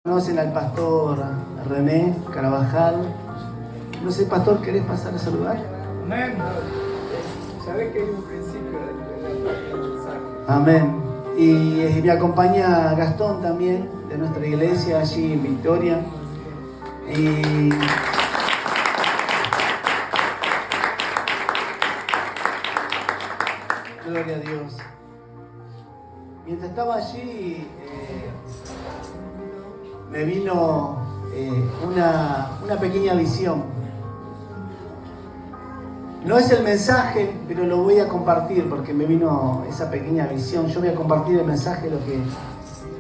Conocen al pastor René Carabajal. No sé, pastor, ¿querés pasar a saludar? Amén. ¿Sabés que hay un principio del mensaje? Amén. Y me acompaña Gastón también, de nuestra iglesia allí en Victoria. Y gloria a Dios. Mientras estaba allí, me vino una pequeña visión. No es el mensaje, pero lo voy a compartir porque me vino esa pequeñña visión. Yo voy a compartir el mensaje, lo que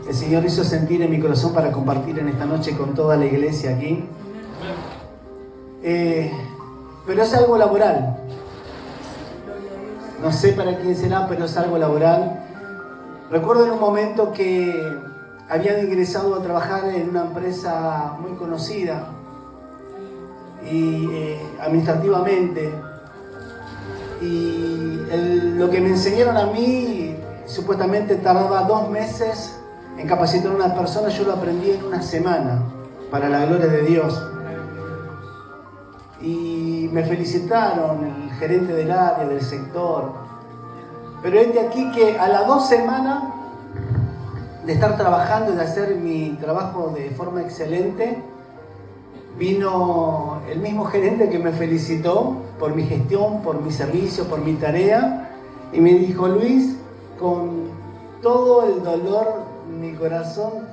el Señor hizo sentir en mi corazón para compartir en esta noche con toda la iglesia aquí. Pero es algo laboral. No sé para quién será, pero es algo laboral. Recuerdo en un momento que habían ingresado a trabajar en una empresa muy conocida y administrativamente, y lo que me enseñaron a mí supuestamente tardaba 2 meses en capacitar a una persona. Yo lo aprendí en una semana, para la gloria de Dios. Y me felicitaron el gerente del área, del sector. Pero es de aquí que a las 2 semanas de estar trabajando y de hacer mi trabajo de forma excelente, vino el mismo gerente que me felicitó por mi gestión, por mi servicio, por mi tarea, y me dijo: Luis, con todo el dolor en mi corazón,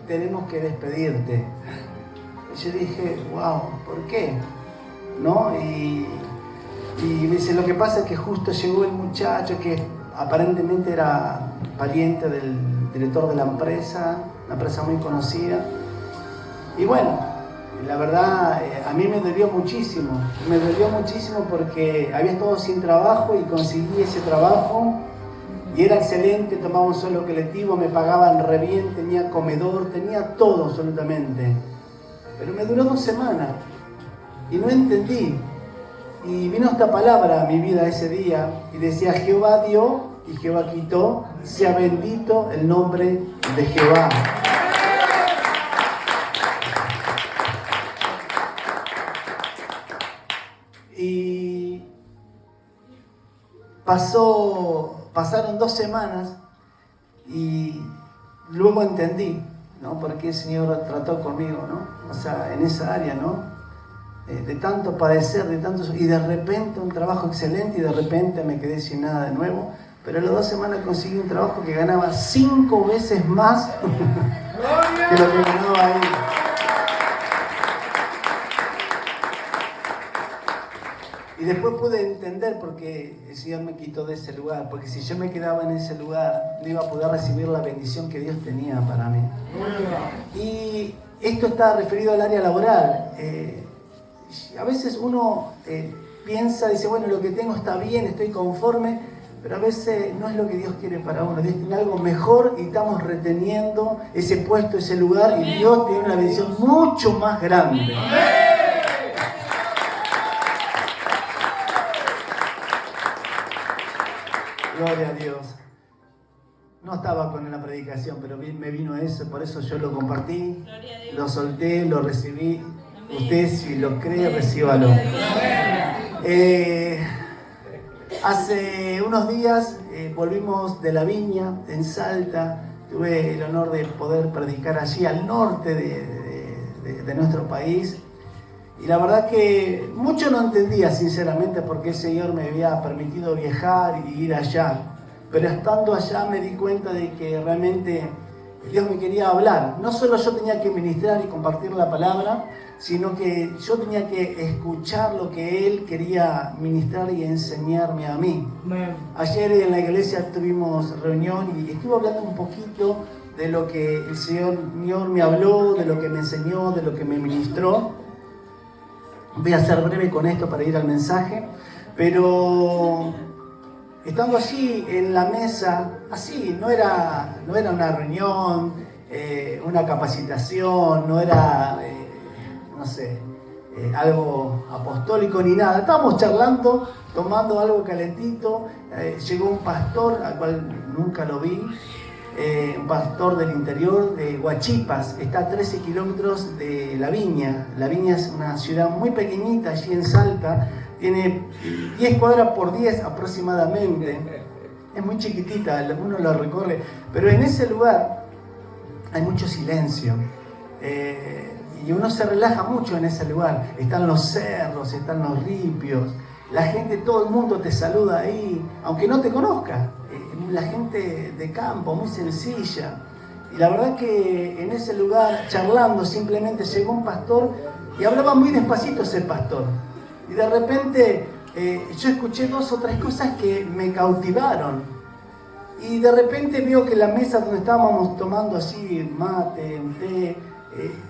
tenemos que despedirte. Y yo dije: wow, ¿por qué? ¿No? Y me dice: lo que pasa es que justo llegó el muchacho que aparentemente era pariente del director de la empresa, una empresa muy conocida. Y bueno, la verdad, a mí me dolió muchísimo porque había estado sin trabajo y conseguí ese trabajo y era excelente. Tomaba un solo colectivo, me pagaban re bien, tenía comedor, tenía todo absolutamente. Pero me duró 2 semanas y no entendí. Y vino esta palabra a mi vida ese día y decía: Jehová dio y Jehová quitó, sea bendito el nombre de Jehová. Y pasaron 2 semanas y luego entendí, ¿no?, por qué el Señor trató conmigo, ¿no? O sea, en esa área, ¿no? De tanto padecer, y de repente un trabajo excelente, y de repente me quedé sin nada de nuevo. Pero a las 2 semanas conseguí un trabajo que ganaba 5 veces más que lo que ganaba ahí. Y después pude entender por qué el Señor me quitó de ese lugar, porque si yo me quedaba en ese lugar, no iba a poder recibir la bendición que Dios tenía para mí. Y esto está referido al área laboral. A veces uno piensa, dice: bueno, lo que tengo está bien, estoy conforme, pero a veces no es lo que Dios quiere para uno. Dios tiene algo mejor y estamos reteniendo ese puesto, ese lugar, y Dios tiene una bendición mucho más grande. Gloria a Dios. No estaba con la predicación, pero me vino eso, por eso yo lo compartí, lo solté, lo recibí. Usted, si lo cree, recíbalo. Hace unos días volvimos de la viña en Salta. Tuve el honor de poder predicar allí al norte de nuestro país. Y la verdad que mucho no entendía, sinceramente, porque el Señor me había permitido viajar y ir allá. Pero estando allá me di cuenta de que realmente Dios me quería hablar. No solo yo tenía que ministrar y compartir la palabra, sino que yo tenía que escuchar lo que Él quería ministrar y enseñarme a mí. Ayer en la iglesia tuvimos reunión y estuve hablando un poquito de lo que el Señor me habló, de lo que me enseñó, de lo que me ministró. Voy a ser breve con esto para ir al mensaje, pero estando allí en la mesa, así, no era una reunión, una capacitación, no era, algo apostólico ni nada. Estábamos charlando, tomando algo calentito. Llegó un pastor, al cual nunca lo vi, un pastor del interior de Huachipas, está a 13 kilómetros de La Viña. La Viña es una ciudad muy pequeñita, allí en Salta, tiene 10 cuadras por 10 aproximadamente. Es muy chiquitita, uno lo recorre, pero en ese lugar hay mucho silencio. Y uno se relaja mucho en ese lugar. Están los cerros, están los ripios. La gente, todo el mundo te saluda ahí, aunque no te conozca. La gente de campo, muy sencilla. Y la verdad que en ese lugar, charlando, simplemente llegó un pastor y hablaba muy despacito ese pastor. Y de repente yo escuché 2 o 3 cosas que me cautivaron. Y de repente veo que la mesa donde estábamos tomando así mate, un té,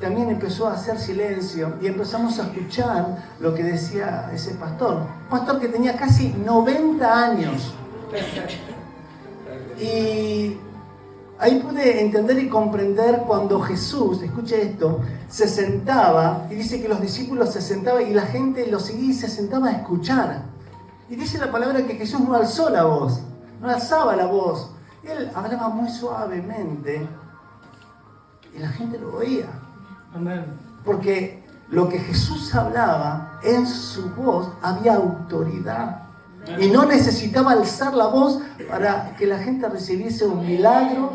también empezó a hacer silencio y empezamos a escuchar lo que decía ese pastor. Un pastor que tenía casi 90 años. Y ahí pude entender y comprender cuando Jesús, escuche esto, se sentaba, y dice que los discípulos se sentaban y la gente lo seguía y se sentaba a escuchar. Y dice la palabra que Jesús no alzó la voz, no alzaba la voz. Él hablaba muy suavemente y la gente lo oía. Amén. Porque lo que Jesús hablaba, en su voz había autoridad. Y no necesitaba alzar la voz para que la gente recibiese un milagro.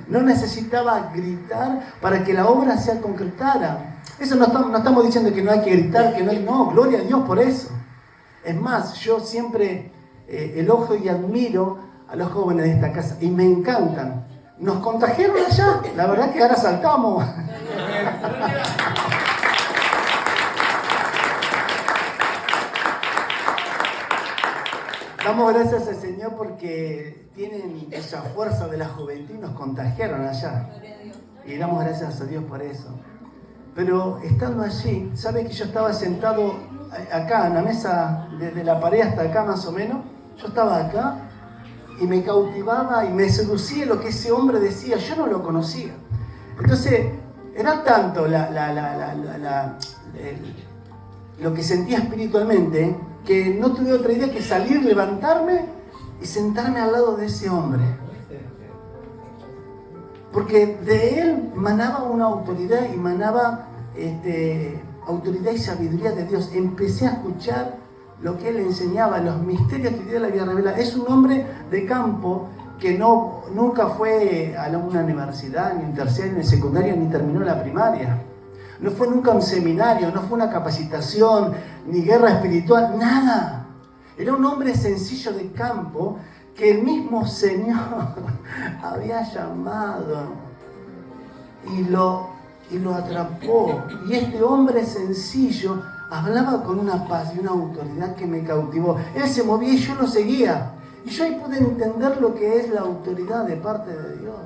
No necesitaba gritar para que la obra se concretara. Eso no estamos diciendo que no hay que gritar, que no, gloria a Dios por eso. Es más, yo siempre elogio y admiro a los jóvenes de esta casa y me encantan. Nos contagiaron allá, la verdad que ahora saltamos. Damos gracias al Señor porque tienen esa fuerza de la juventud y nos contagiaron allá. Y damos gracias a Dios por eso. Pero estando allí, ¿sabe que yo estaba sentado acá en la mesa, desde la pared hasta acá más o menos? Yo estaba acá y me cautivaba y me seducía lo que ese hombre decía. Yo no lo conocía. Entonces, era tanto lo que sentía espiritualmente que no tuve otra idea que salir, levantarme y sentarme al lado de ese hombre. Porque de él manaba una autoridad y manaba autoridad y sabiduría de Dios. Empecé a escuchar lo que él enseñaba, los misterios que Dios le había revelado. Es un hombre de campo que nunca fue a una universidad, ni en terciaria, ni en secundaria, ni terminó la primaria. No fue nunca un seminario, no fue una capacitación, ni guerra espiritual, nada. Era un hombre sencillo de campo que el mismo Señor había llamado y lo atrapó. Y este hombre sencillo hablaba con una paz y una autoridad que me cautivó. Él se movía y yo lo seguía. Y yo ahí pude entender lo que es la autoridad de parte de Dios.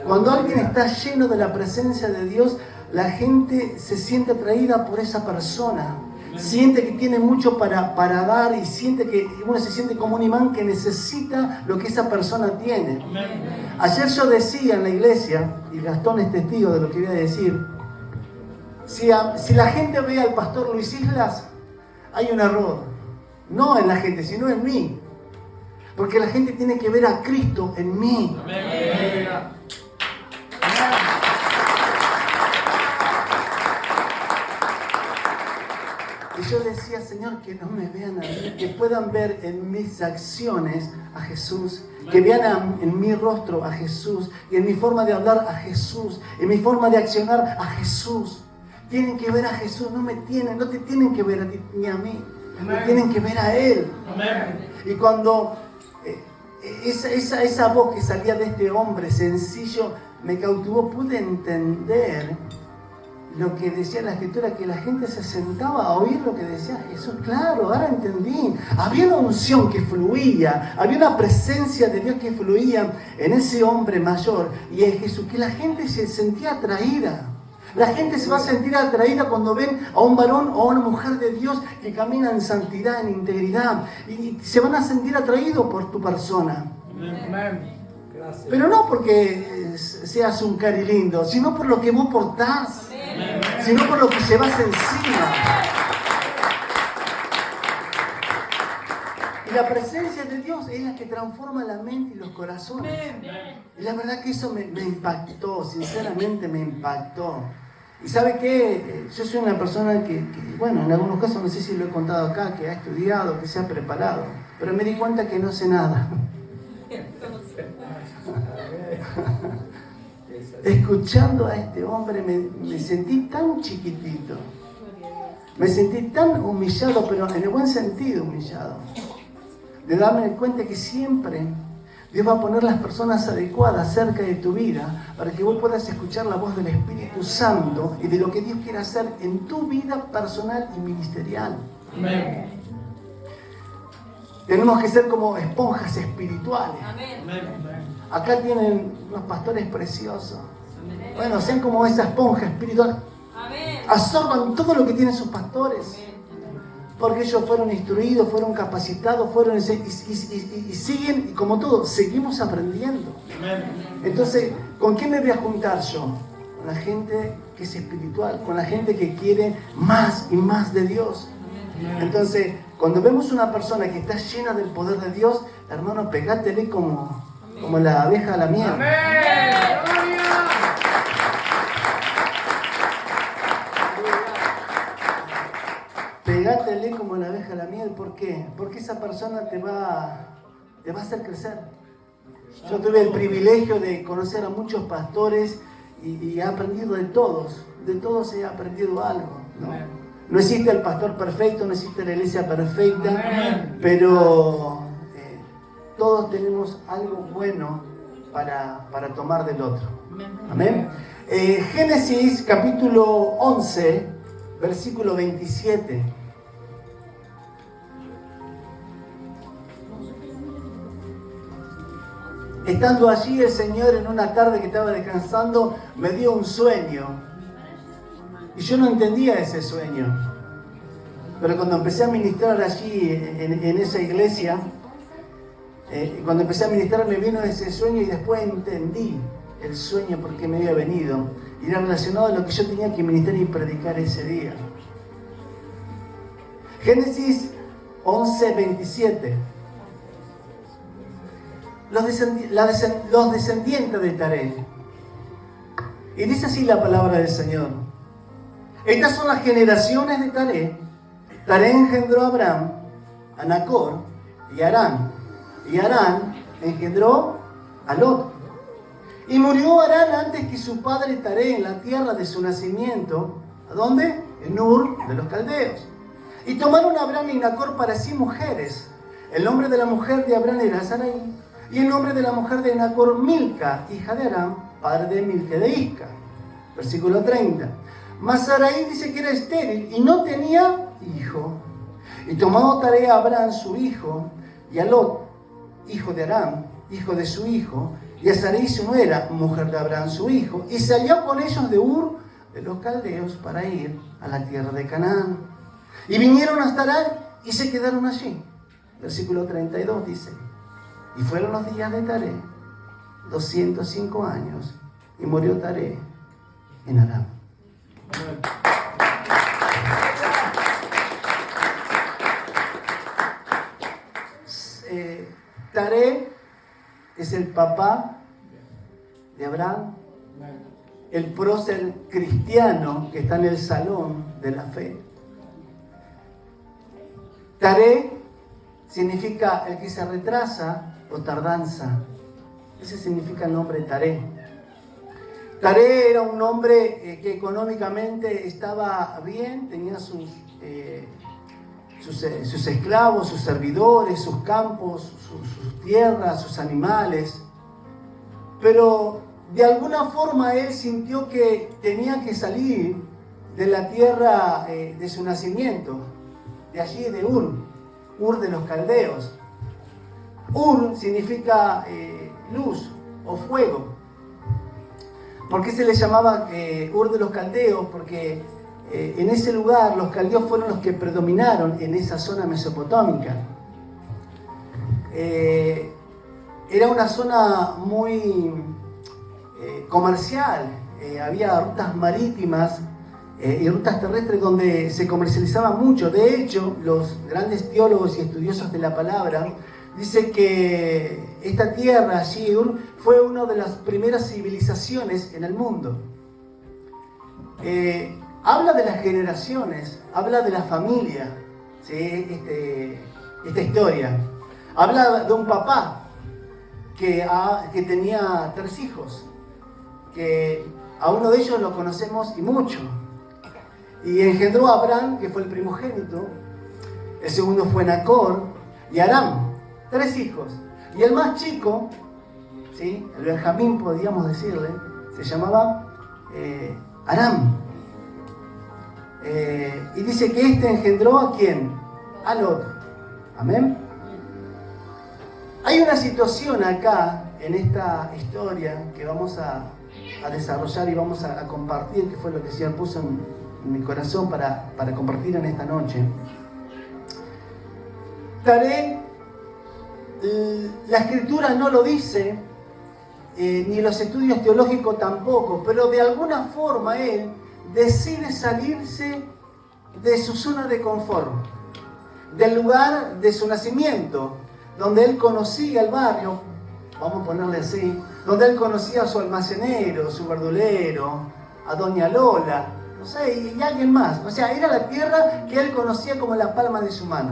Cuando alguien está lleno de la presencia de Dios, la gente se siente atraída por esa persona. Siente que tiene mucho para dar y siente que uno se siente como un imán que necesita lo que esa persona tiene. Ayer yo decía en la iglesia, y Gastón es testigo de lo que voy a decir, si la gente ve al pastor Luis Islas, hay un error. No en la gente, sino en mí. Porque la gente tiene que ver a Cristo en mí. Amén. Y yo decía, Señor, que no me vean a mí, que puedan ver en mis acciones a Jesús, que vean en mi rostro a Jesús, y en mi forma de hablar a Jesús, en mi forma de accionar a Jesús. Tienen que ver a Jesús, no te tienen que ver a ti ni a mí, me tienen que ver a Él. Amén. Y cuando esa voz que salía de este hombre sencillo me cautivó, pude entender lo que decía la Escritura, que la gente se sentaba a oír lo que decía Jesús. Claro, ahora entendí. Había una unción que fluía, había una presencia de Dios que fluía en ese hombre mayor y en Jesús, que la gente se sentía atraída. La gente se va a sentir atraída cuando ven a un varón o a una mujer de Dios que camina en santidad, en integridad, y se van a sentir atraídos por tu persona. Amén. Pero no porque seas un cari lindo, sino por lo que vos portás, sino por lo que llevas encima. Y la presencia de Dios es la que transforma la mente y los corazones. Y la verdad que eso me impactó, sinceramente me impactó. Y ¿sabe qué? Yo soy una persona que, bueno, en algunos casos no sé si lo he contado acá, que ha estudiado, que se ha preparado, pero me di cuenta que no sé nada. Escuchando a este hombre me sentí tan chiquitito, me sentí tan humillado, pero en el buen sentido humillado, de darme cuenta que siempre Dios va a poner las personas adecuadas cerca de tu vida para que vos puedas escuchar la voz del Espíritu Santo y de lo que Dios quiere hacer en tu vida personal y ministerial. Amén. Tenemos que ser como esponjas espirituales. Amén. Acá tienen unos pastores preciosos. Bueno, sean como esa esponja espiritual. Absorban todo lo que tienen sus pastores. Porque ellos fueron instruidos, fueron capacitados, y siguen, y como todo, seguimos aprendiendo. Entonces, ¿con quién me voy a juntar yo? Con la gente que es espiritual, con la gente que quiere más y más de Dios. Entonces, cuando vemos una persona que está llena del poder de Dios, hermano, pegátele como la abeja a la miel. Pegátele como la abeja a la miel. ¿Por qué? Porque esa persona te va a hacer crecer. Yo tuve el privilegio de conocer a muchos pastores y he aprendido de todos he aprendido algo, ¿no? No existe el pastor perfecto, no existe la iglesia perfecta, pero todos tenemos algo bueno para tomar del otro. Amén. Génesis capítulo 11, versículo 27. Estando allí el Señor en una tarde que estaba descansando, me dio un sueño. Y yo no entendía ese sueño. Pero cuando empecé a ministrar allí en esa iglesia, cuando empecé a ministrar me vino ese sueño y después entendí el sueño por qué me había venido. Y era relacionado a lo que yo tenía que ministrar y predicar ese día. Génesis 11, 27. Los descendientes de Taré. Y dice así la palabra del Señor. Estas son las generaciones de Taré. Taré engendró a Abraham, a Nacor y a Harán. Y Harán engendró a Lot. Y murió Harán antes que su padre Taré en la tierra de su nacimiento. ¿A dónde? En Ur de los Caldeos. Y tomaron a Abraham y Nacor para sí mujeres. El nombre de la mujer de Abraham era Sarai. Y el nombre de la mujer de Nacor, Milca, hija de Aram, padre de Milca de Isca. Versículo 30. Mas Sarai dice que era estéril y no tenía hijo. Y tomó Taré a Abraham su hijo, y a Lot, hijo de Aram, hijo de su hijo, y a Sarai su nuera, mujer de Abraham su hijo, y salió con ellos de Ur de los Caldeos para ir a la tierra de Canaán. Y vinieron hasta Harán y se quedaron allí. Versículo 32 dice. Y fueron los días de Taré 205 años, y murió Taré en Harán. Taré es el papá de Abraham, el prócer cristiano que está en el salón de la fe. Taré significa el que se retrasa o tardanza. Ese significa el nombre Taré. Taré era un hombre que económicamente estaba bien, tenía sus esclavos, sus servidores, sus campos, sus tierras, sus animales. Pero de alguna forma él sintió que tenía que salir de la tierra de su nacimiento, de allí de Ur de los Caldeos. Ur significa luz o fuego. ¿Por qué se le llamaba Ur de los Caldeos? Porque en ese lugar los caldeos fueron los que predominaron en esa zona mesopotámica. Era una zona muy comercial, había rutas marítimas y rutas terrestres donde se comercializaba mucho. De hecho, los grandes teólogos y estudiosos de la palabra dicen que esta tierra, Shur, fue una de las primeras civilizaciones en el mundo. Habla de las generaciones, habla de la familia, ¿sí? Esta historia. Habla de un papá que tenía 3 hijos, que a uno de ellos lo conocemos y mucho. Y engendró a Abraham, que fue el primogénito. El segundo fue Nacor y Aram, 3 hijos. Y el más chico, ¿sí? El Benjamín, podríamos decirle, se llamaba Aram. Y dice que este engendró ¿a quién? A Lot. Amén. Hay una situación acá, en esta historia, que vamos a desarrollar y vamos a compartir, que fue lo que el Señor puso en mi corazón para compartir en esta noche. La Escritura no lo dice, ni los estudios teológicos tampoco, pero de alguna forma él decide salirse de su zona de confort, del lugar de su nacimiento, donde él conocía el barrio, vamos a ponerle así, donde él conocía a su almacenero, su verdulero, a doña Lola, no sé, y alguien más. O sea, era la tierra que él conocía como la palma de su mano.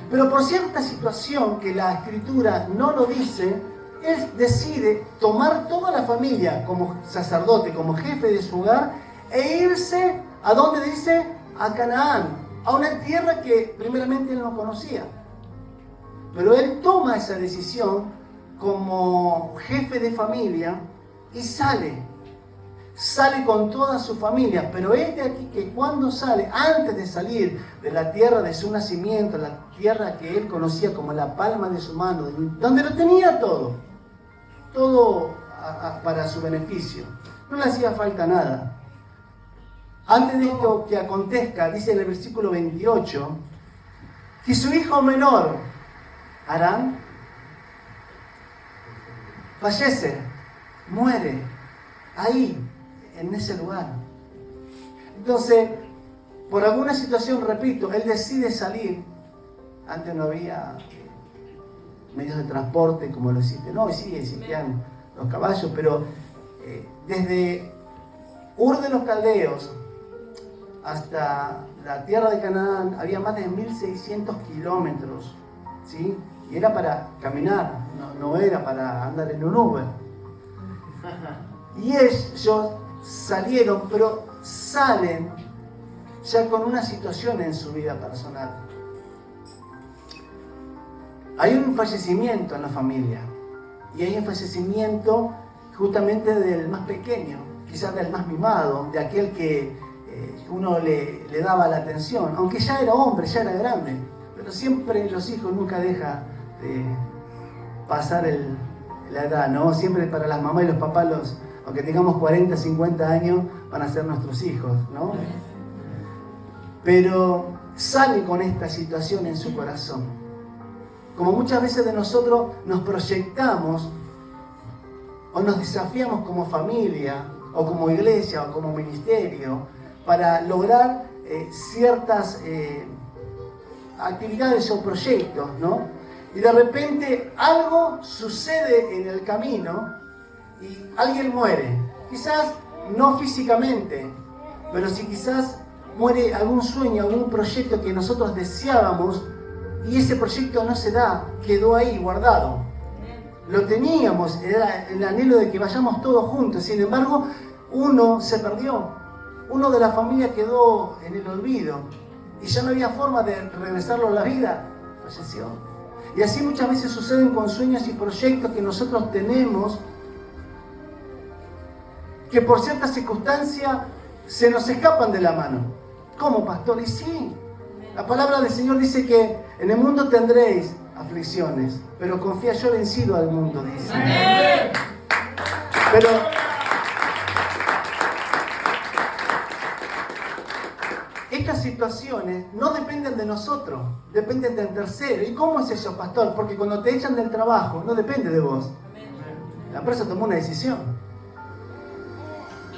Pero por cierta situación que la Escritura no lo dice, él decide tomar toda la familia como sacerdote, como jefe de su hogar, e irse, ¿a dónde dice? A Canaán, a una tierra que primeramente él no conocía. Pero él toma esa decisión como jefe de familia y sale con toda su familia. Pero es de aquí que cuando sale, antes de salir de la tierra de su nacimiento, la tierra que él conocía como la palma de su mano, donde lo tenía todo para su beneficio, no le hacía falta nada. Antes de esto que acontezca, dice en el versículo 28, que su hijo menor, Aram, fallece, muere, ahí, en ese lugar. Entonces, por alguna situación, repito, él decide salir. Antes no había medios de transporte como lo existe. No, sí existían los caballos, pero desde Ur de los Caldeos hasta la tierra de Canaán había más de 1600 kilómetros, ¿sí? Y era para caminar, no era para andar en un Uber. Y ellos salieron, pero salen ya con una situación en su vida personal. Hay un fallecimiento en la familia, y hay un fallecimiento justamente del más pequeño, quizás del más mimado, de aquel que uno le daba la atención, aunque ya era hombre, ya era grande, pero siempre los hijos nunca dejan de pasar la edad, ¿no? Siempre para las mamás y los papás, aunque tengamos 40, 50 años, van a ser nuestros hijos, ¿no? Pero sale con esta situación en su corazón. Como muchas veces de nosotros nos proyectamos o nos desafiamos como familia, o como iglesia, o como ministerio, para lograr ciertas actividades o proyectos, ¿no? Y de repente algo sucede en el camino y alguien muere. Quizás no físicamente, pero sí quizás muere algún sueño, algún proyecto que nosotros deseábamos y ese proyecto no se da, quedó ahí guardado. Lo teníamos, era el anhelo de que vayamos todos juntos, sin embargo, uno se perdió, uno de la familia quedó en el olvido y ya no había forma de regresarlo a la vida, falleció. Y así muchas veces suceden con sueños y proyectos que nosotros tenemos, que por ciertas circunstancias se nos escapan de la mano. ¿Cómo, pastor? Y sí, la palabra del Señor dice que en el mundo tendréis aflicciones, pero confía, yo he vencido al mundo, dice. ¡Amén! Pero estas situaciones no dependen de nosotros, dependen del tercero. ¿Y cómo es eso, pastor? Porque cuando te echan del trabajo, no depende de vos. La empresa tomó una decisión.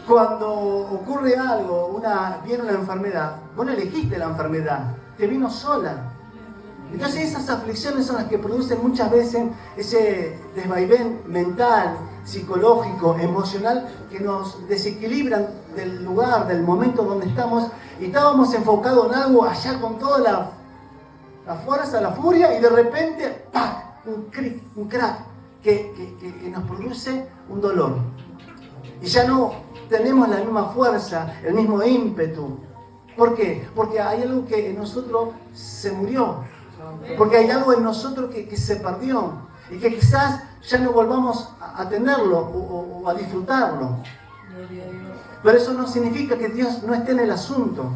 Cuando ocurre algo, viene una enfermedad, vos no elegiste la enfermedad, te vino sola. Entonces esas aflicciones son las que producen muchas veces ese desvaivén mental, psicológico, emocional, que nos desequilibran del lugar, del momento donde estamos, y estábamos enfocados en algo allá con toda la fuerza, la furia, y de repente, ¡pac!, un crack que nos produce un dolor. Y ya no tenemos la misma fuerza, el mismo ímpetu. ¿Por qué? Porque hay algo que en nosotros se murió. Porque hay algo en nosotros que se perdió. Y que quizás ya no volvamos a tenerlo o a disfrutarlo. Pero eso no significa que Dios no esté en el asunto.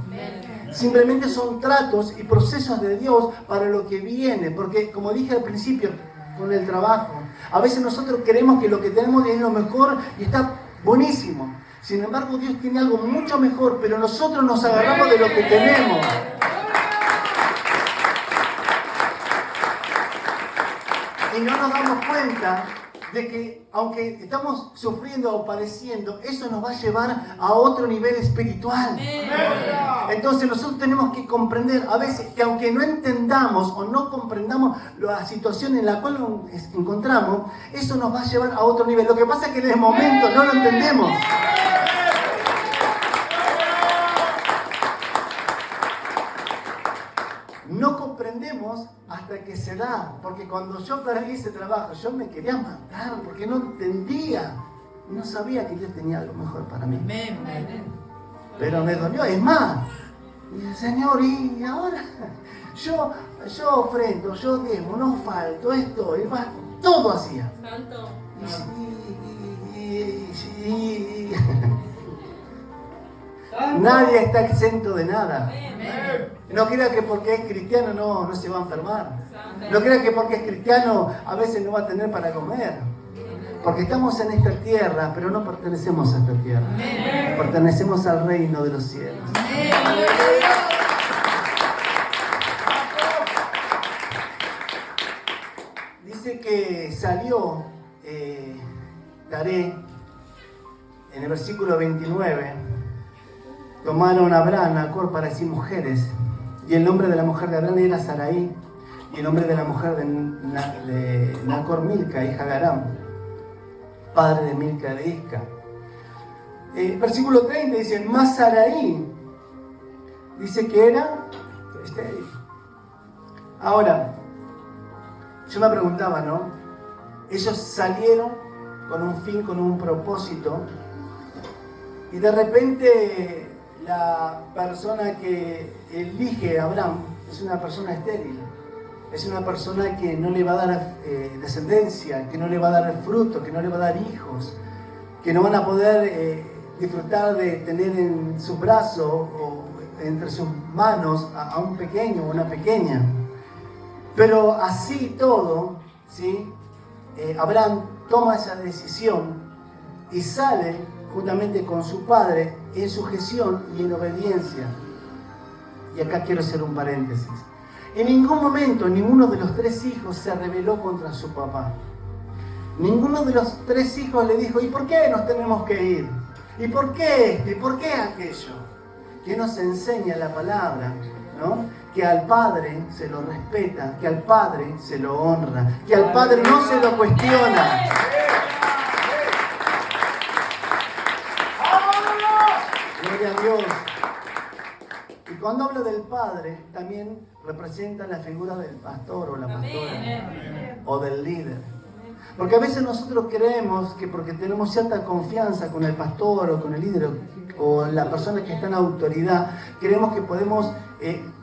Simplemente son tratos y procesos de Dios para lo que viene. Porque, como dije al principio, con el trabajo, a veces nosotros creemos que lo que tenemos es lo mejor y está buenísimo. Sin embargo, Dios tiene algo mucho mejor, pero nosotros nos agarramos de lo que tenemos. Y no nos damos cuenta de que, aunque estamos sufriendo o padeciendo, eso nos va a llevar a otro nivel espiritual. Entonces nosotros tenemos que comprender a veces que aunque no entendamos o no comprendamos la situación en la cual nos encontramos, eso nos va a llevar a otro nivel. Lo que pasa es que en el momento no lo entendemos. No comprendemos hasta que se da, porque cuando yo perdí ese trabajo, yo me quería matar, porque no entendía, no sabía que Dios tenía algo mejor para mí. Pero me dolió, es más, Señor, y ahora yo ofrendo, yo diezmo, no falto, esto, y va, todo hacía. Nadie está exento de nada. No crea que porque es cristiano no se va a enfermar. No crea que porque es cristiano a veces no va a tener para comer. Porque estamos en esta tierra, pero no pertenecemos a esta tierra. Pertenecemos al reino de los cielos. Dice que salió Taré en el versículo 29. Tomaron a Abraham, Nacor, para sí mujeres. Y el nombre de la mujer de Abraham era Sarai. Y el nombre de la mujer de Nacor, Milca, hija de Aram, padre de Milca de Isca. Versículo 30 dice, más Sarai, dice que era estéril. Ahora, yo me preguntaba, ¿no? Ellos salieron con un fin, con un propósito, y de repente la persona que elige a Abraham es una persona estéril. Es una persona que no le va a dar descendencia, que no le va a dar fruto, que no le va a dar hijos, que no van a poder disfrutar de tener en sus brazos o entre sus manos a un pequeño o una pequeña. Pero así todo, ¿sí? Abraham toma esa decisión y sale juntamente con su padre en sujeción y en obediencia. Y acá quiero hacer un paréntesis. En ningún momento ninguno de los tres hijos se rebeló contra su papá. Ninguno de los tres hijos le dijo, ¿y por qué nos tenemos que ir? ¿Y por qué esto? ¿Y por qué aquello? Que nos enseña la palabra, ¿no? Que al padre se lo respeta, que al padre se lo honra, que al padre no se lo cuestiona. Gloria a Dios. Y cuando hablo del padre, también representa la figura del pastor o la pastora o del líder. Porque a veces nosotros creemos que porque tenemos cierta confianza con el pastor o con el líder o la persona que está en autoridad, creemos que podemos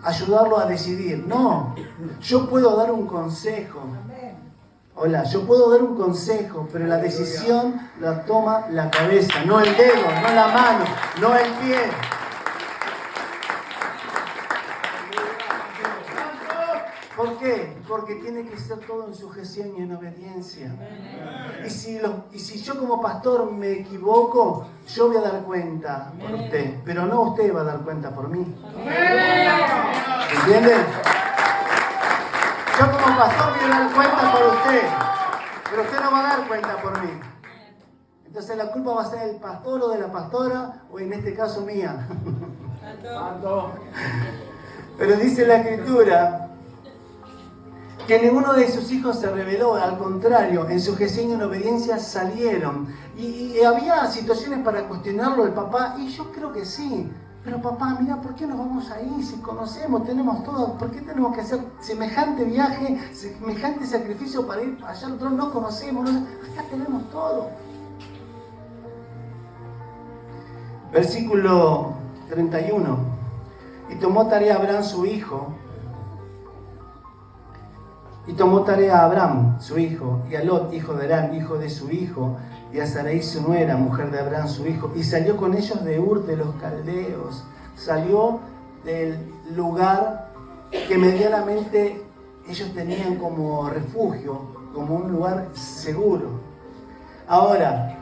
ayudarlo a decidir. No, yo puedo dar un consejo. Hola, yo puedo dar un consejo, pero la decisión la toma la cabeza, no el dedo, no la mano, no el pie. ¿Por qué? Porque tiene que ser todo en sujeción y en obediencia. Y si yo como pastor me equivoco, yo voy a dar cuenta por usted, pero no usted va a dar cuenta por mí. ¿Entienden? Yo como pastor voy a dar cuenta por usted, pero usted no va a dar cuenta por mí. Entonces la culpa va a ser del pastor o de la pastora, o en este caso mía. Santo. Pero dice la Escritura que ninguno de sus hijos se rebeló, al contrario, en sujeción y en obediencia salieron. Y había situaciones para cuestionarlo el papá, y yo creo que sí. Pero papá, mira, ¿por qué nos vamos ahí? Si conocemos, tenemos todo, ¿por qué tenemos que hacer semejante viaje, semejante sacrificio para ir allá? Nosotros no conocemos, acá tenemos todo. Versículo 31. Y tomó tarea a Abraham su hijo, y tomó tarea a Abraham su hijo, y a Lot, hijo de Harán, hijo de su hijo, y a Sarai su nuera, mujer de Abraham su hijo, y salió con ellos de Ur de los Caldeos. Salió del lugar que medianamente ellos tenían como refugio, como un lugar seguro. Ahora,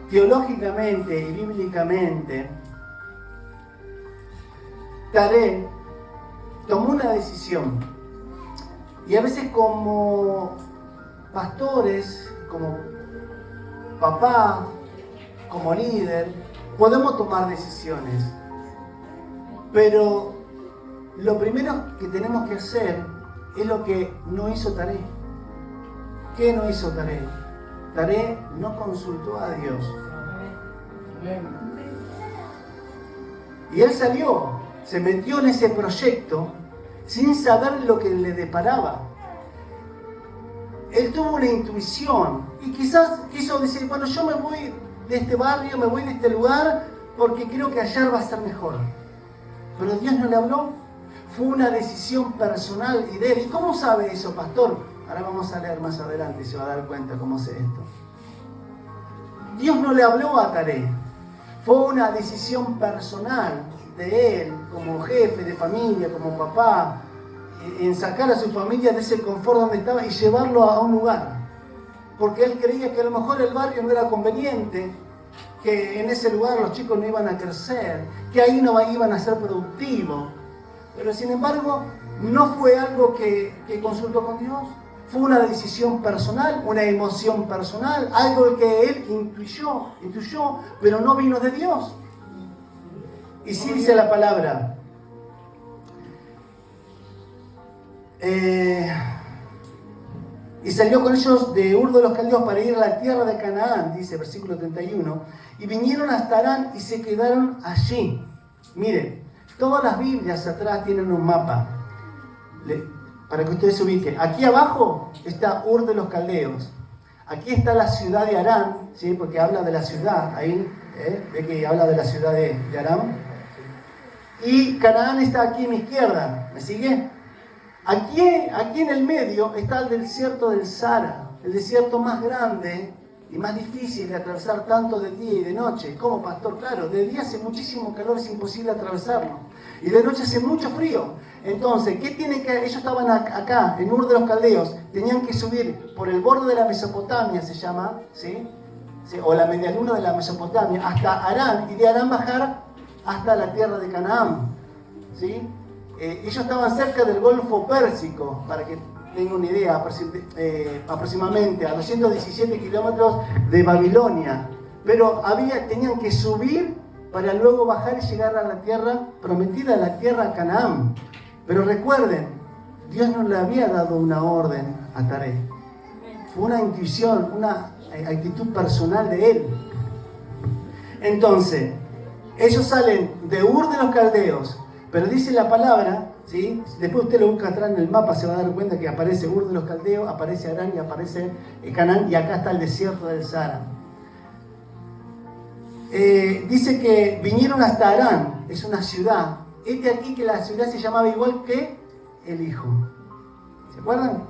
teológicamente y bíblicamente, Taré tomó una decisión. Y a veces como pastores, como papá, como líder, podemos tomar decisiones. Pero lo primero que tenemos que hacer es lo que no hizo Taré. ¿Qué no hizo Taré? Taré no consultó a Dios. Y él salió, se metió en ese proyecto sin saber lo que le deparaba. Él tuvo una intuición y quizás quiso decir, bueno, yo me voy de este barrio, me voy de este lugar porque creo que allá va a ser mejor. Pero Dios no le habló. Fue una decisión personal y de él. ¿Y cómo sabe eso, pastor? Ahora vamos a leer más adelante y se va a dar cuenta cómo sé esto. Dios no le habló a Taré. Fue una decisión personal de él, como jefe de familia, como papá, en sacar a su familia de ese confort donde estaba y llevarlo a un lugar. Porque él creía que a lo mejor el barrio no era conveniente, que en ese lugar los chicos no iban a crecer, que ahí no iban a ser productivos. Pero sin embargo, no fue algo que consultó con Dios. Fue una decisión personal, una emoción personal, algo que él intuyó, pero no vino de Dios. Y sí dice la palabra. Y salió con ellos de Ur de los Caldeos para ir a la tierra de Canaán, dice versículo 31. Y vinieron hasta Harán y se quedaron allí. Miren, todas las Biblias atrás tienen un mapa. Para que ustedes se ubiquen. Aquí abajo está Ur de los Caldeos. Aquí está la ciudad de Harán, ¿sí? Porque habla de la ciudad. Ahí, ve que habla de la ciudad de Harán. Y Canaán está aquí a mi izquierda. ¿Me sigue? Aquí en el medio está el desierto del Sahara. El desierto más grande y más difícil de atravesar tanto de día y de noche. ¿Cómo, pastor? Claro, de día hace muchísimo calor, es imposible atravesarlo. Y de noche hace mucho frío. Entonces, ¿qué tienen que...? Ellos estaban acá, en Ur de los Caldeos. Tenían que subir por el borde de la Mesopotamia, se llama, ¿sí? O la medialuna de la Mesopotamia, hasta Harán. Y de Harán bajar hasta la tierra de Canaán, ¿sí? Ellos estaban cerca del Golfo Pérsico, para que tengan una idea, aproximadamente a 217 kilómetros de Babilonia. Pero tenían que subir para luego bajar y llegar a la tierra prometida, a la tierra Canaán. Pero recuerden, Dios no le había dado una orden a Taré. Fue una intuición, una actitud personal de él. Entonces, ellos salen de Ur de los Caldeos, pero dice la palabra, ¿sí? Después usted lo busca atrás en el mapa, se va a dar cuenta que aparece Ur de los Caldeos, aparece Harán y aparece Canaán, y acá está el desierto del Sahara. Dice que vinieron hasta Harán, es una ciudad. Este aquí que la ciudad se llamaba igual que el hijo. ¿Se acuerdan?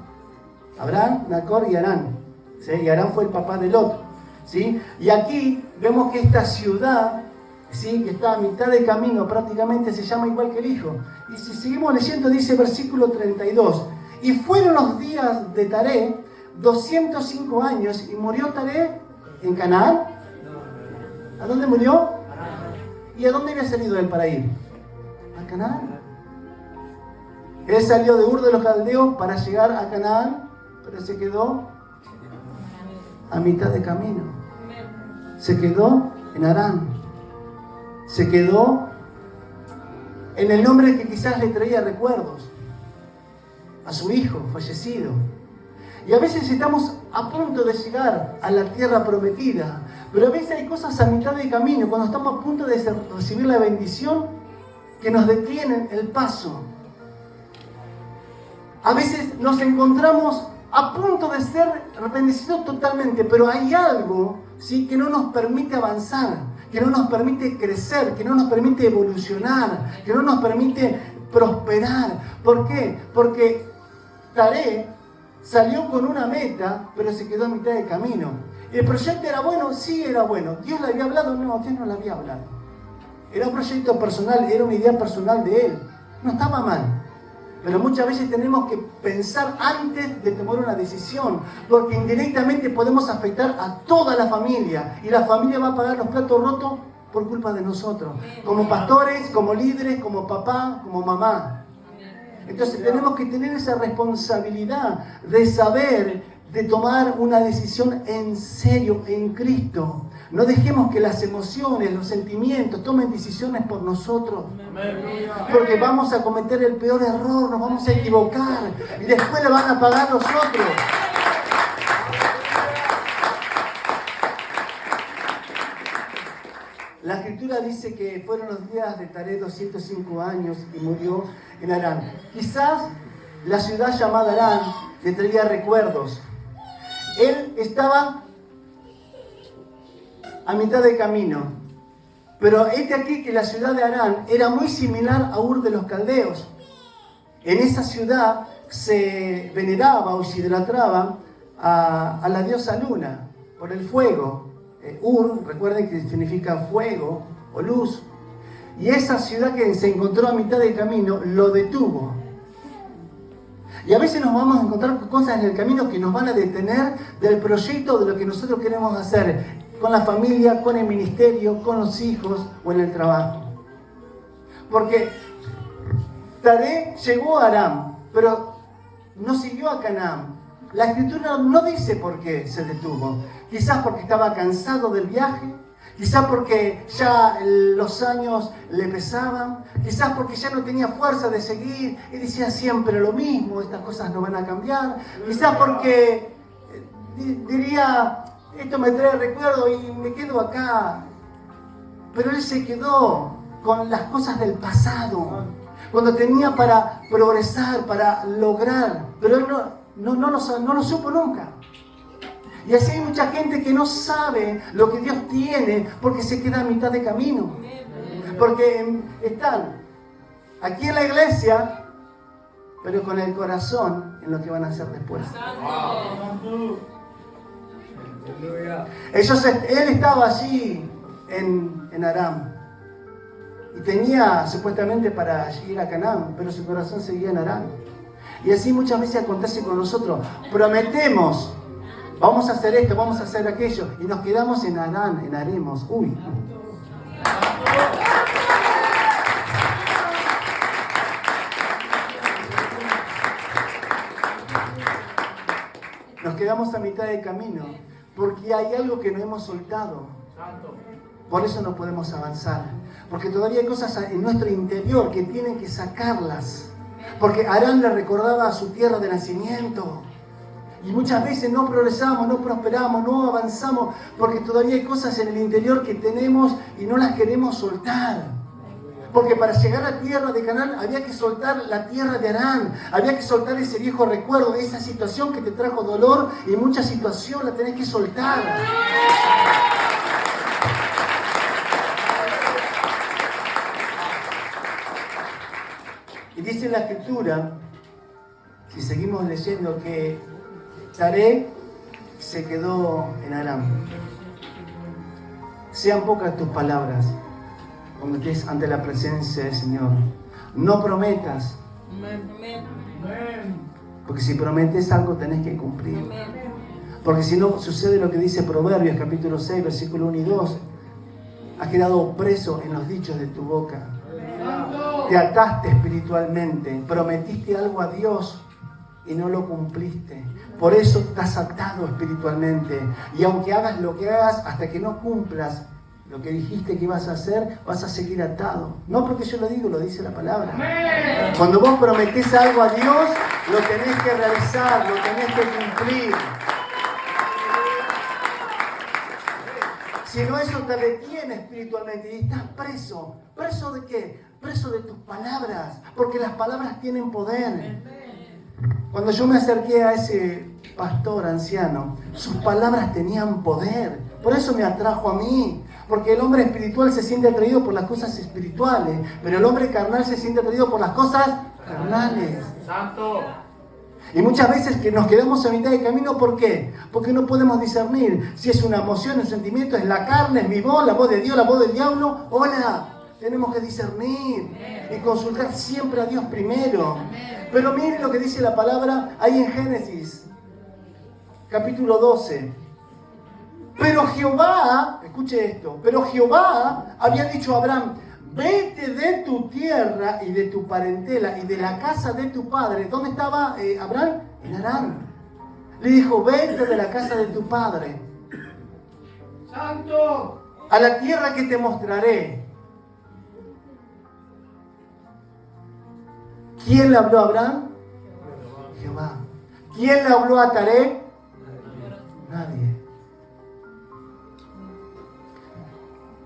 Abraham, Nacor y Harán. ¿Sí? Y Harán fue el papá de Lot. ¿Sí? Y aquí vemos que esta ciudad, ¿sí?, que está a mitad de camino prácticamente, se llama igual que el hijo. Y si seguimos leyendo, dice versículo 32. Y fueron los días de Taré 205 años y murió Taré en Canaán. ¿A dónde murió? ¿Y a dónde había salido él para ir? A Canaán. Él salió de Ur de los Caldeos para llegar a Canaán, pero se quedó a mitad de camino. Se quedó en Harán. Se quedó en el nombre que quizás le traía recuerdos a su hijo fallecido. Y a veces estamos a punto de llegar a la tierra prometida, pero a veces hay cosas a mitad de camino, cuando estamos a punto de recibir la bendición, que nos detienen el paso. A veces nos encontramos a punto de ser bendecidos totalmente, pero hay algo, ¿sí?, que no nos permite avanzar, que no nos permite crecer, que no nos permite evolucionar, que no nos permite prosperar. ¿Por qué? Porque Taré salió con una meta, pero se quedó a mitad de camino. ¿El proyecto era bueno? Sí, era bueno. ¿Dios le había hablado? No, Dios no le había hablado. Era un proyecto personal, era una idea personal de él. No estaba mal. Pero muchas veces tenemos que pensar antes de tomar una decisión, porque indirectamente podemos afectar a toda la familia, y la familia va a pagar los platos rotos por culpa de nosotros, como pastores, como líderes, como papá, como mamá. Entonces tenemos que tener esa responsabilidad de saber, de tomar una decisión en serio en Cristo. No dejemos que las emociones, los sentimientos tomen decisiones por nosotros. Porque vamos a cometer el peor error, nos vamos a equivocar y después le van a pagar los otros. La Escritura dice que fueron los días de Taré 205 años y murió en Harán. Quizás la ciudad llamada Harán le traía recuerdos. Él estaba a mitad de camino, pero aquí que la ciudad de Harán era muy similar a Ur de los Caldeos. En esa ciudad se veneraba o se idolatraba a la diosa Luna por el fuego. Ur, recuerden que significa fuego o luz. Y esa ciudad que se encontró a mitad de camino lo detuvo. Y a veces nos vamos a encontrar con cosas en el camino que nos van a detener del proyecto de lo que nosotros queremos hacer con la familia, con el ministerio, con los hijos o en el trabajo. Porque Taré llegó a Aram, pero no siguió a Canaán. La Escritura no dice por qué se detuvo. Quizás porque estaba cansado del viaje, quizás porque ya los años le pesaban, quizás porque ya no tenía fuerza de seguir y decía siempre lo mismo, estas cosas no van a cambiar, quizás porque diría, esto me trae recuerdo y me quedo acá. Pero él se quedó con las cosas del pasado, cuando tenía para progresar, para lograr, pero él no lo supo nunca. Y así hay mucha gente que no sabe lo que Dios tiene porque se queda a mitad de camino. Porque están aquí en la iglesia, pero con el corazón en lo que van a hacer después. Él estaba allí en Aram y tenía supuestamente para ir a Canaán, pero su corazón seguía en Aram. Y así muchas veces acontece con nosotros. Prometemos, vamos a hacer esto, vamos a hacer aquello, y nos quedamos en Harán, en haremos. Uy. Nos quedamos a mitad de camino, porque hay algo que no hemos soltado. Por eso no podemos avanzar, porque todavía hay cosas en nuestro interior que tienen que sacarlas. Porque Harán le recordaba a su tierra de nacimiento. Y muchas veces no progresamos, no prosperamos, no avanzamos, porque todavía hay cosas en el interior que tenemos y no las queremos soltar. Porque para llegar a la tierra de Canaán había que soltar la tierra de Harán, había que soltar ese viejo recuerdo, esa situación que te trajo dolor, y mucha situación la tenés que soltar. Y dice la Escritura, si seguimos leyendo, que Taré se quedó en Aram. Sean pocas tus palabras cuando estés ante la presencia del Señor. No prometas, porque si prometes algo tenés que cumplir. Porque si no, sucede lo que dice Proverbios capítulo 6, versículo 1 y 2. Has quedado preso en los dichos de tu boca. Te ataste espiritualmente, prometiste algo a Dios y no lo cumpliste. Por eso estás atado espiritualmente. Y aunque hagas lo que hagas, hasta que no cumplas lo que dijiste que ibas a hacer, vas a seguir atado. No porque yo lo digo, lo dice la palabra. Cuando vos prometés algo a Dios, lo tenés que realizar, lo tenés que cumplir. Si no, eso te detiene espiritualmente y estás preso. ¿Preso de qué? Preso de tus palabras, porque las palabras tienen poder. Cuando yo me acerqué a ese pastor anciano, sus palabras tenían poder. Por eso me atrajo a mí. Porque el hombre espiritual se siente atraído por las cosas espirituales, pero el hombre carnal se siente atraído por las cosas carnales. Santo. Y muchas veces que nos quedamos a mitad de camino, ¿por qué? Porque no podemos discernir si es una emoción, un sentimiento, es la carne, es mi voz, la voz de Dios, la voz del diablo. ¡Hola! Tenemos que discernir y consultar siempre a Dios primero. Pero miren lo que dice la palabra ahí en Génesis, capítulo 12. Pero Jehová, escuche esto, pero Jehová había dicho a Abraham, vete de tu tierra y de tu parentela y de la casa de tu padre. ¿Dónde estaba Abraham? En Harán. Le dijo, vete de la casa de tu padre. Santo. A la tierra que te mostraré. ¿Quién le habló a Abraham? Jehová. ¿Quién le habló a Taré? Nadie.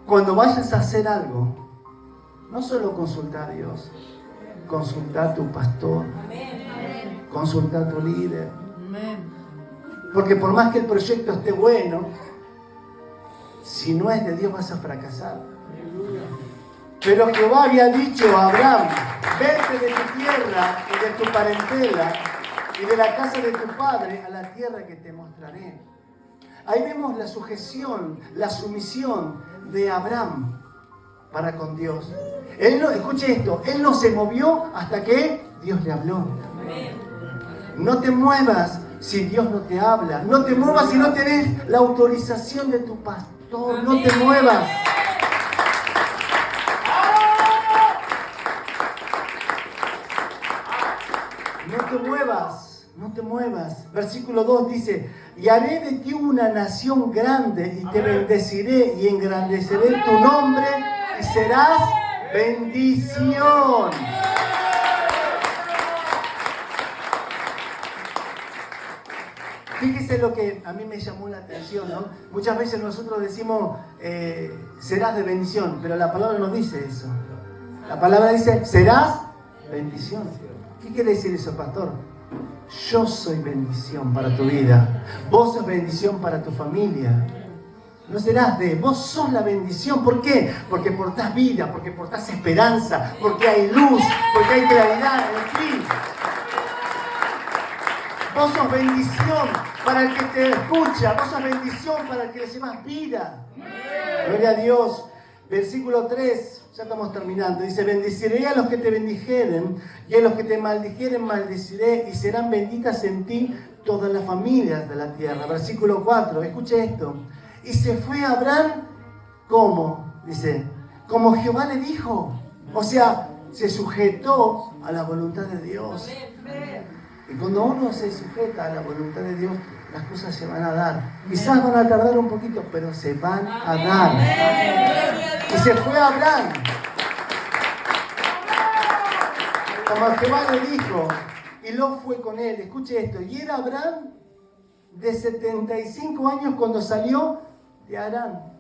Cuando vayas a hacer algo, no solo consulta a Dios, consulta a tu pastor, consulta a tu líder. Porque por más que el proyecto esté bueno, si no es de Dios vas a fracasar. Pero Jehová había dicho a Abraham, vete de tu tierra y de tu parentela y de la casa de tu padre a la tierra que te mostraré. Ahí vemos la sujeción, la sumisión de Abraham para con Dios. Él no, escuche esto, él no se movió hasta que Dios le habló. No te muevas si Dios no te habla. No te muevas si no tenés la autorización de tu pastor. No te muevas. No te muevas, no te muevas. Versículo 2 dice, y haré de ti una nación grande y te bendeciré y engrandeceré tu nombre y serás bendición. Fíjese lo que a mí me llamó la atención, ¿no? Muchas veces nosotros decimos, serás de bendición, pero la palabra no dice eso. La palabra dice, serás bendición. ¿Qué quiere decir eso, pastor? Yo soy bendición para tu vida. Vos sos bendición para tu familia. No serás vos sos la bendición. ¿Por qué? Porque portás vida, porque portás esperanza, porque hay luz, porque hay claridad en ti. Vos sos bendición para el que te escucha. Vos sos bendición para el que le llevas vida. Gloria a Dios. Versículo 3, ya estamos terminando. Dice, bendeciré a los que te bendijeren y a los que te maldijeren maldeciré y serán benditas en ti todas las familias de la tierra. Versículo 4, escuche esto. Y se fue Abraham, ¿cómo? Dice, como Jehová le dijo. O sea, se sujetó a la voluntad de Dios. Y cuando uno se sujeta a la voluntad de Dios, las cosas se van a dar. Quizás van a tardar un poquito, pero se van a dar. Y se fue Abraham, como Jehová le dijo, y Lot fue con él. Escuche esto, y era Abraham de 75 años cuando salió de Harán.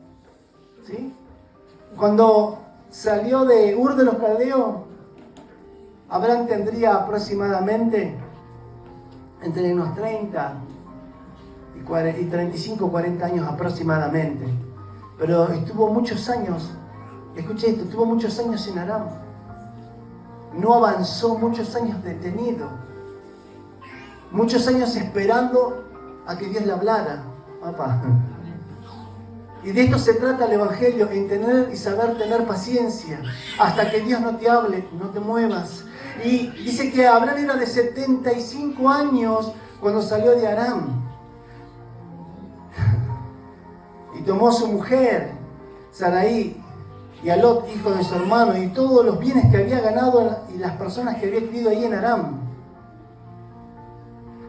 ¿Sí? Cuando salió de Ur de los Caldeos, Abraham tendría aproximadamente entre unos 30 y 35, 40 años aproximadamente. Pero estuvo muchos años, escuché esto, estuvo muchos años en Aram. No avanzó, muchos años detenido. Muchos años esperando a que Dios le hablara. Papá. Y de esto se trata el Evangelio, en tener y saber tener paciencia. Hasta que Dios no te hable, no te muevas. Y dice que Abraham era de 75 años cuando salió de Aram. Y tomó a su mujer, Sarai, y a Lot, hijo de su hermano, y todos los bienes que había ganado y las personas que había adquirido ahí en Aram.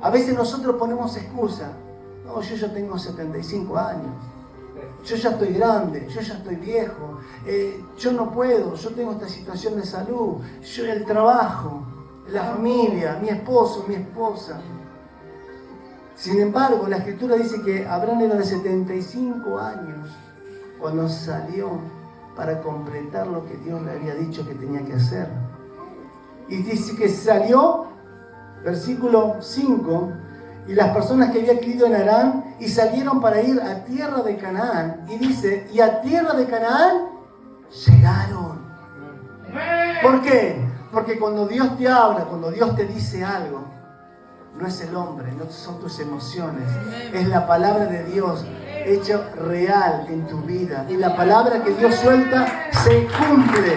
A veces nosotros ponemos excusa. No, yo ya tengo 75 años. Yo ya estoy grande, yo ya estoy viejo. Yo no puedo, yo tengo esta situación de salud. Yo el trabajo, la familia, mi esposo, mi esposa. Sin embargo, la Escritura dice que Abraham era de 75 años cuando salió para completar lo que Dios le había dicho que tenía que hacer. Y dice que salió, versículo 5, y las personas que habían creído en Harán y salieron para ir a tierra de Canaán. Y dice, y a tierra de Canaán llegaron. ¿Por qué? Porque cuando Dios te habla, cuando Dios te dice algo, no es el hombre, no son tus emociones, es la palabra de Dios hecha real en tu vida. Y la palabra que Dios suelta se cumple.